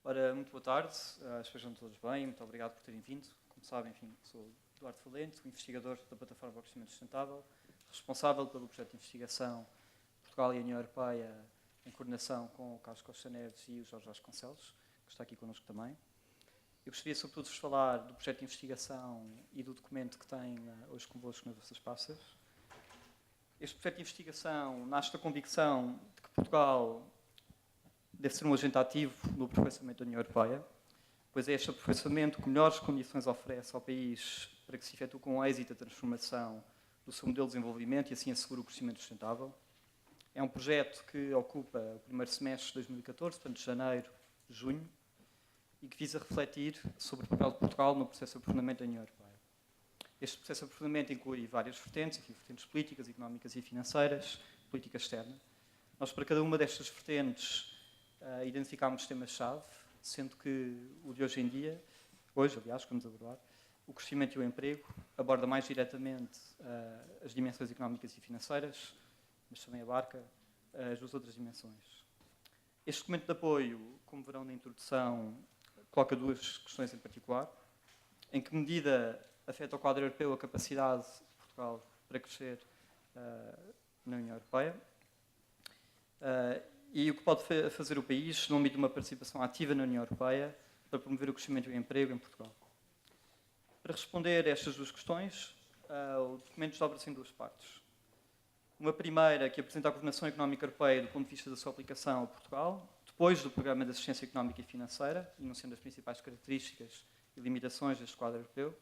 Ora, muito boa tarde, estejam todos bem, muito obrigado por terem vindo. Como sabem, enfim, sou Eduardo Valente, o investigador da Plataforma para o Crescimento Sustentável, responsável pelo projeto de investigação Portugal e a União Europeia, em coordenação com o Carlos Costa Neves e o Jorge Vasconcelos, que está aqui connosco também. Eu gostaria, sobretudo, de vos falar do projeto de investigação e do documento que tem hoje convosco nas vossas pastas. Este projeto de investigação nasce da convicção de que Portugal deve ser um agente ativo no aperfeiçoamento da União Europeia, pois é este aperfeiçoamento que melhores condições oferece ao país para que se efetue com êxito a transformação do seu modelo de desenvolvimento e assim assegure o crescimento sustentável. É um projeto que ocupa o primeiro semestre de 2014, portanto, de janeiro, junho, e que visa refletir sobre o papel de Portugal no processo de aprofundamento da União Europeia. Este processo de aprofundamento inclui várias vertentes, enfim, vertentes políticas, económicas e financeiras, política externa. Nós, para cada uma destas vertentes, identificámos temas-chave, sendo que o de hoje em dia, aliás, que vamos abordar, o crescimento e o emprego, aborda mais diretamente as dimensões económicas e financeiras, mas também abarca as duas outras dimensões. Este documento de apoio, como verão na introdução, coloca duas questões em particular. Em que medida afeta o quadro europeu a capacidade de Portugal para crescer na União Europeia? E o que pode fazer o país no âmbito de uma participação ativa na União Europeia para promover o crescimento e o emprego em Portugal? Para responder a estas duas questões, o documento dobra-se em duas partes. Uma primeira, que apresenta a coordenação económica europeia do ponto de vista da sua aplicação a Portugal, depois do Programa de Assistência Económica e Financeira, enunciando as principais características e limitações deste quadro europeu.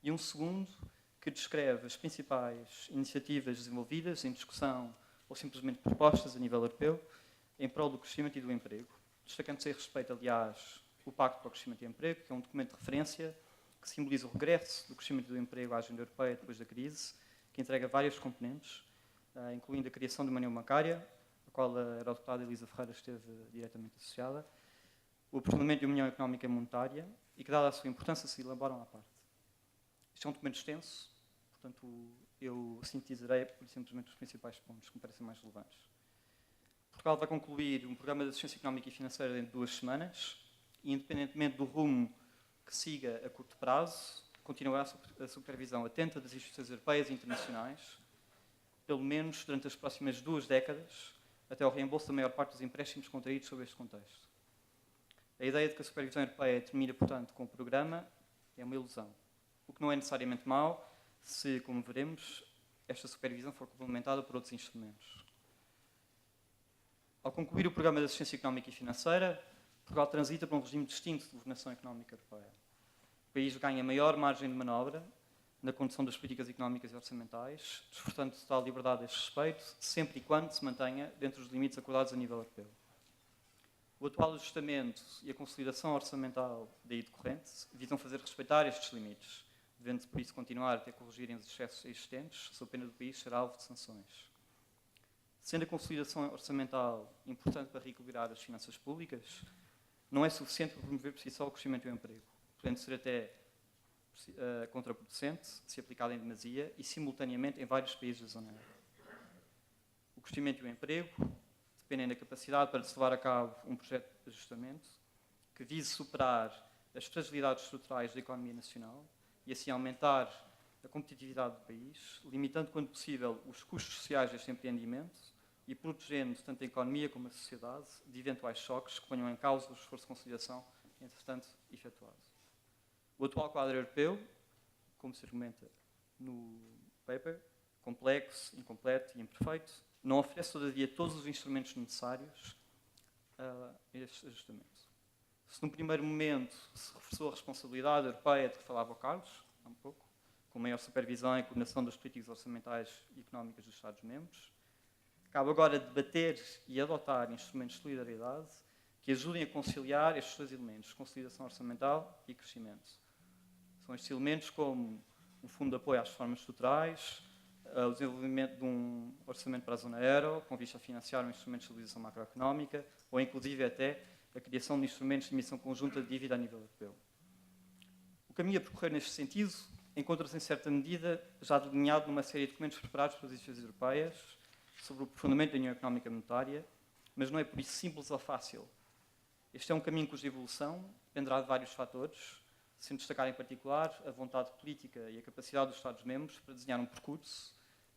E um segundo, que descreve as principais iniciativas desenvolvidas em discussão ou simplesmente propostas a nível europeu em prol do crescimento e do emprego. Destacando-se a respeito, aliás, o Pacto para o Crescimento e Emprego, que é um documento de referência que simboliza o regresso do crescimento e do emprego à agenda europeia depois da crise, que entrega várias componentes, incluindo a criação de uma união bancária, a qual a eurodeputada Elisa Ferreira esteve diretamente associada, o aprofundamento de uma união económica e monetária, e que, dada a sua importância, se elaboram à parte. Isto é um documento extenso, portanto, eu sintetizarei simplesmente os principais pontos que me parecem mais relevantes. Portugal vai concluir um programa de assistência económica e financeira dentro de 2 semanas e, independentemente do rumo que siga a curto prazo, continuará a supervisão atenta das instituições europeias e internacionais, pelo menos durante as próximas 2 décadas, até ao reembolso da maior parte dos empréstimos contraídos sobre este contexto. A ideia de que a supervisão europeia termina, portanto, com o programa é uma ilusão, o que não é necessariamente mau, se, como veremos, esta supervisão for complementada por outros instrumentos. Ao concluir o Programa de Assistência Económica e Financeira, Portugal transita para um regime distinto de governação económica europeia. O país ganha maior margem de manobra na condução das políticas económicas e orçamentais, desfrutando de total liberdade a este respeito, sempre e quando se mantenha dentro dos limites acordados a nível europeu. O atual ajustamento e a consolidação orçamental daí decorrente visam fazer respeitar estes limites, devendo-se, por isso, continuar até corrigirem os excessos existentes, sob pena do país ser alvo de sanções. Sendo a consolidação orçamental importante para reequilibrar as finanças públicas, não é suficiente para promover por si só o crescimento e o emprego, podendo ser até contraproducente, se aplicada em demasia e simultaneamente em vários países da zona euro. O crescimento e o emprego dependem da capacidade para se levar a cabo um projeto de ajustamento que vise superar as fragilidades estruturais da economia nacional e assim aumentar a competitividade do país, limitando, quando possível, os custos sociais deste empreendimento e protegendo tanto a economia como a sociedade de eventuais choques que ponham em causa o esforço de conciliação, entretanto, efetuado. O atual quadro europeu, como se argumenta no paper, complexo, incompleto e imperfeito, não oferece, todavia, todos os instrumentos necessários a este ajustamento. Se num primeiro momento se reforçou a responsabilidade europeia de que falava o Carlos, há um pouco, com maior supervisão e coordenação das políticas orçamentais e económicas dos Estados-membros, cabe agora debater e adotar instrumentos de solidariedade que ajudem a conciliar estes 2 elementos, consolidação orçamental e crescimento. São estes elementos como um fundo de apoio às reformas estruturais, o desenvolvimento de um orçamento para a zona euro, com vista a financiar um instrumento de estabilização macroeconómica, ou inclusive até a criação de instrumentos de emissão conjunta de dívida a nível europeu. O caminho a percorrer neste sentido encontra-se, em certa medida, já delineado numa série de documentos preparados pelas instituições europeias sobre o aprofundamento da União Económica e Monetária, mas não é por isso simples ou fácil Este é um caminho cuja evolução dependerá de vários fatores, sem destacar em particular a vontade política e a capacidade dos Estados-membros para desenhar um percurso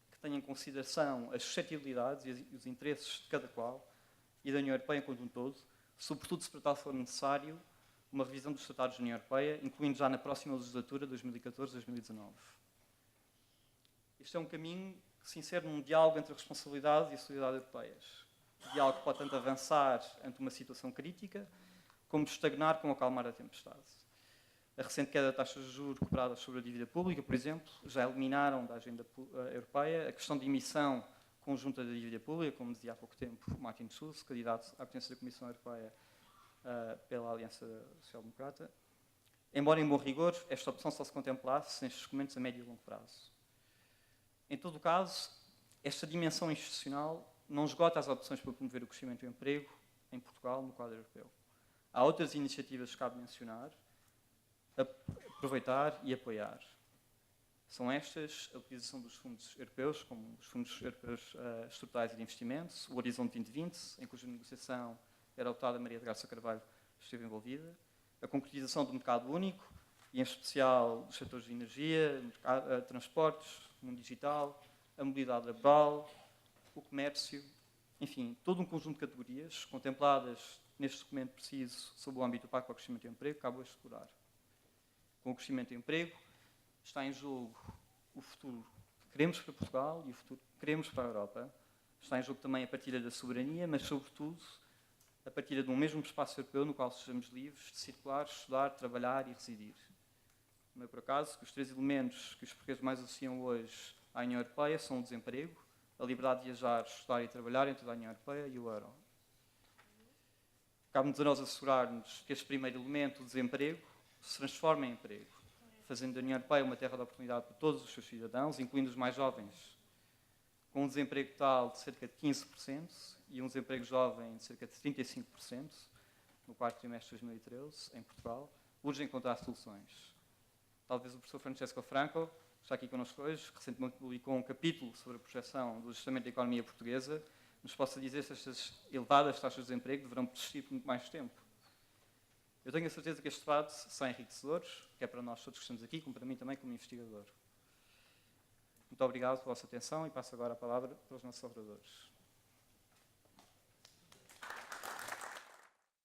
que tenha em consideração as suscetibilidades e os interesses de cada qual e da União Europeia como um todo, sobretudo se para tal for necessário uma revisão dos Tratados da União Europeia, incluindo já na próxima legislatura, 2014-2019. Este é um caminho que se insere num diálogo entre a responsabilidade e a solidariedade europeias. Um diálogo que pode tanto avançar ante uma situação crítica, como estagnar com acalmar a tempestade. A recente queda da taxa de juros recuperadas sobre a dívida pública, por exemplo, já eliminaram da agenda europeia a questão de emissão conjunta da dívida pública, como dizia há pouco tempo Martin Schulz, candidato à presidência da Comissão Europeia pela Aliança Social-Democrata. Embora, em bom rigor, esta opção só se contemplasse nestes documentos a médio e longo prazo. Em todo o caso, esta dimensão institucional não esgota as opções para promover o crescimento e o emprego em Portugal no quadro europeu. Há outras iniciativas que cabe mencionar, aproveitar e apoiar. São estas a utilização dos fundos europeus, como os fundos europeus estruturais e de investimentos, o Horizonte 2020, em cuja negociação a deputada Maria de Graça Carvalho esteve envolvida, a concretização do mercado único, e em especial dos setores de energia, transportes, mundo digital, a mobilidade laboral, o comércio, enfim, todo um conjunto de categorias contempladas neste documento preciso sobre o âmbito do Pacto para o Crescimento e o Emprego, que acabo de explorar. Com o crescimento e o emprego, está em jogo o futuro que queremos para Portugal e o futuro que queremos para a Europa. Está em jogo também a partilha da soberania, mas, sobretudo, a partilha de um mesmo espaço europeu no qual sejamos livres de circular, estudar, trabalhar e residir. Não é por acaso que os três elementos que os portugueses mais associam hoje à União Europeia são o desemprego, a liberdade de viajar, estudar e trabalhar em toda a União Europeia e o euro. Cabe-nos a nós assegurar-nos que este primeiro elemento, o desemprego, se transforma em emprego, fazendo da União Europeia uma terra de oportunidade para todos os seus cidadãos, incluindo os mais jovens, com um desemprego total de cerca de 15% e um desemprego jovem de cerca de 35% no quarto trimestre de 2013, em Portugal, urge encontrar soluções. Talvez o professor Francesco Franco, que está aqui connosco hoje, recentemente publicou um capítulo sobre a projeção do ajustamento da economia portuguesa, nos possa dizer se estas elevadas taxas de desemprego deverão persistir por muito mais tempo. Eu tenho a certeza que este debate será enriquecedor, quer para nós todos que estamos aqui, como para mim também como investigador. Muito obrigado pela vossa atenção e passo agora a palavra para os nossos oradores.